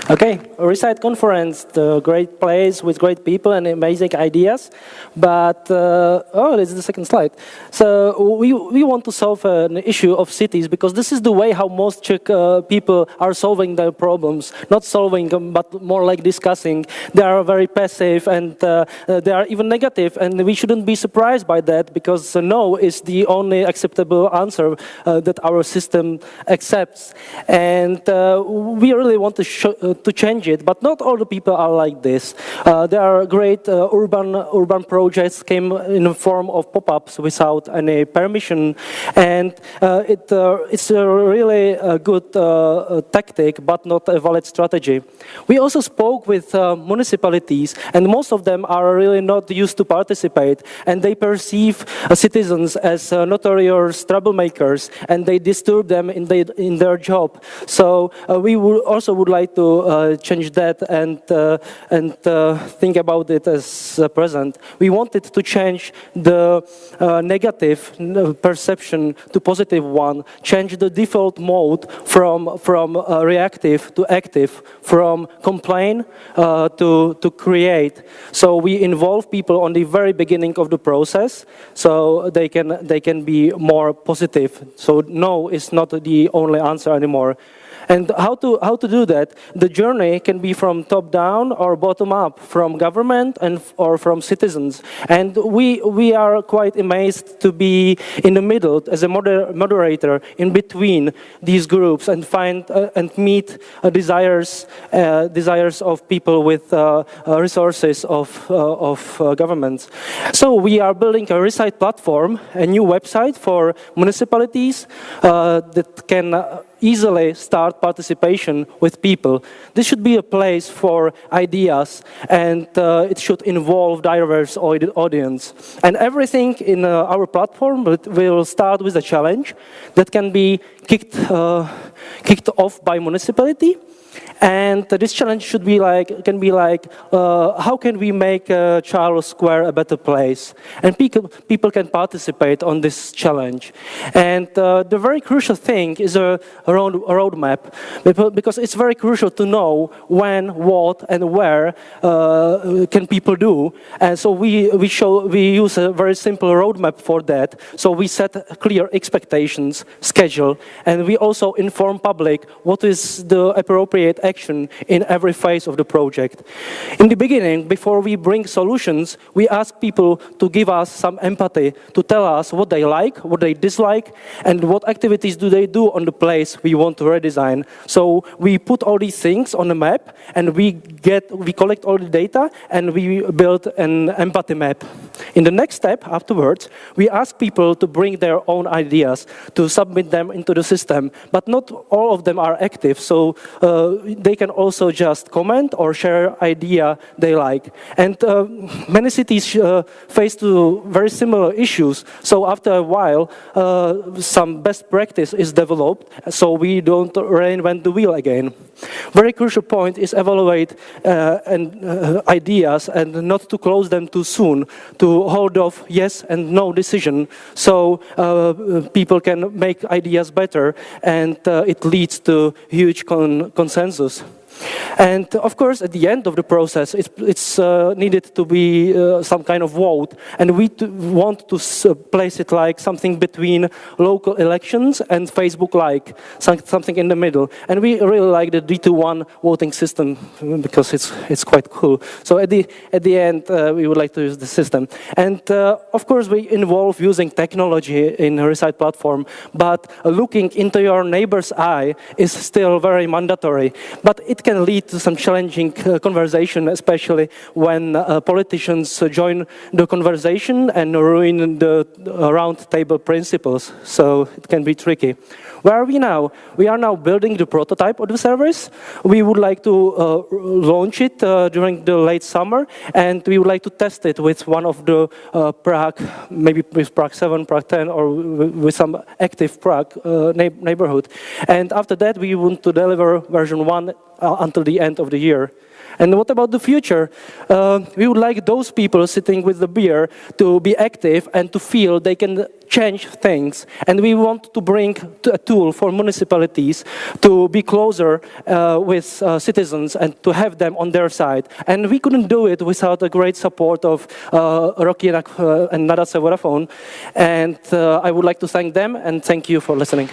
Okay, reSITE conference, the great place with great people and amazing ideas, but, oh, this is the second slide. So we want to solve an issue of cities because this is the way how most Czech people are solving their problems. Not solving them, but more like discussing. They are very passive and they are even negative, and we shouldn't be surprised by that because no is the only acceptable answer that our system accepts. And we really want to change it, but not all the people are like this. There are great urban projects came in the form of pop-ups without any permission, and it's a really good tactic, but not a valid strategy. We also spoke with municipalities, and most of them are really not used to participate, and they perceive citizens as notorious troublemakers, and they disturb them in their job. So we would like to change that and think about it as present. We wanted to change the negative perception to positive one, change the default mode from reactive to active, from complain to create. So we involve people on the very beginning of the process, so they can be more positive. So no is not the only answer anymore. And how to do that? The journey can be from top down or bottom up, from government or from citizens. And we are quite amazed to be in the middle as a moderator in between these groups and find and meet desires of people with resources of governments. So we are building a reSITE platform, a new website for municipalities that can easily start participation with people. This should be a place for ideas, and it should involve diverse audience. And everything in our platform will start with a challenge that can be kicked off by municipality. And this challenge can be like, how can we make Charles Square a better place? And people can participate on this challenge. And the very crucial thing is a roadmap, because it's very crucial to know when, what, and where can people do. And so we use a very simple roadmap for that. So we set clear expectations, schedule, and we also inform public what is the appropriate action in every phase of the project. In the beginning, before we bring solutions, we ask people to give us some empathy, to tell us what they like, what they dislike, and what activities do they do on the place we want to redesign. So we put all these things on a map, and we collect all the data, and we build an empathy map. In the next step, afterwards, we ask people to bring their own ideas, to submit them into the system, but not all of them are active, so they can also just comment or share idea they like. And many cities face to very similar issues, so after a while, some best practice is developed, so we don't reinvent the wheel again. Very crucial point is evaluate ideas and not to close them too soon, to hold off yes and no decision, so people can make ideas better, and it leads to huge consensus. And of course, at the end of the process, it's needed to be some kind of vote, and we want to place it like something between local elections and Facebook-like, something in the middle. And we really like the D2-1 voting system because it's quite cool. So at the end, we would like to use the system. And of course, we involve using technology in a reSITE platform, but looking into your neighbor's eye is still very mandatory. But it can lead to some challenging conversation, especially when politicians join the conversation and ruin the round table principles. So it can be tricky. Where are we now? We are now building the prototype of the service. We would like to launch it during the late summer, and we would like to test it with one of the Prague, maybe with Prague 7, Prague 10, or with some active Prague neighborhood. And after that, we want to deliver version 1 until the end of the year. And what about the future? We would like those people sitting with the beer to be active and to feel they can change things. And we want to bring a tool for municipalities to be closer with citizens and to have them on their side. And we couldn't do it without the great support of Rok Jinak and Nadace Vodafone. And I would like to thank them and thank you for listening.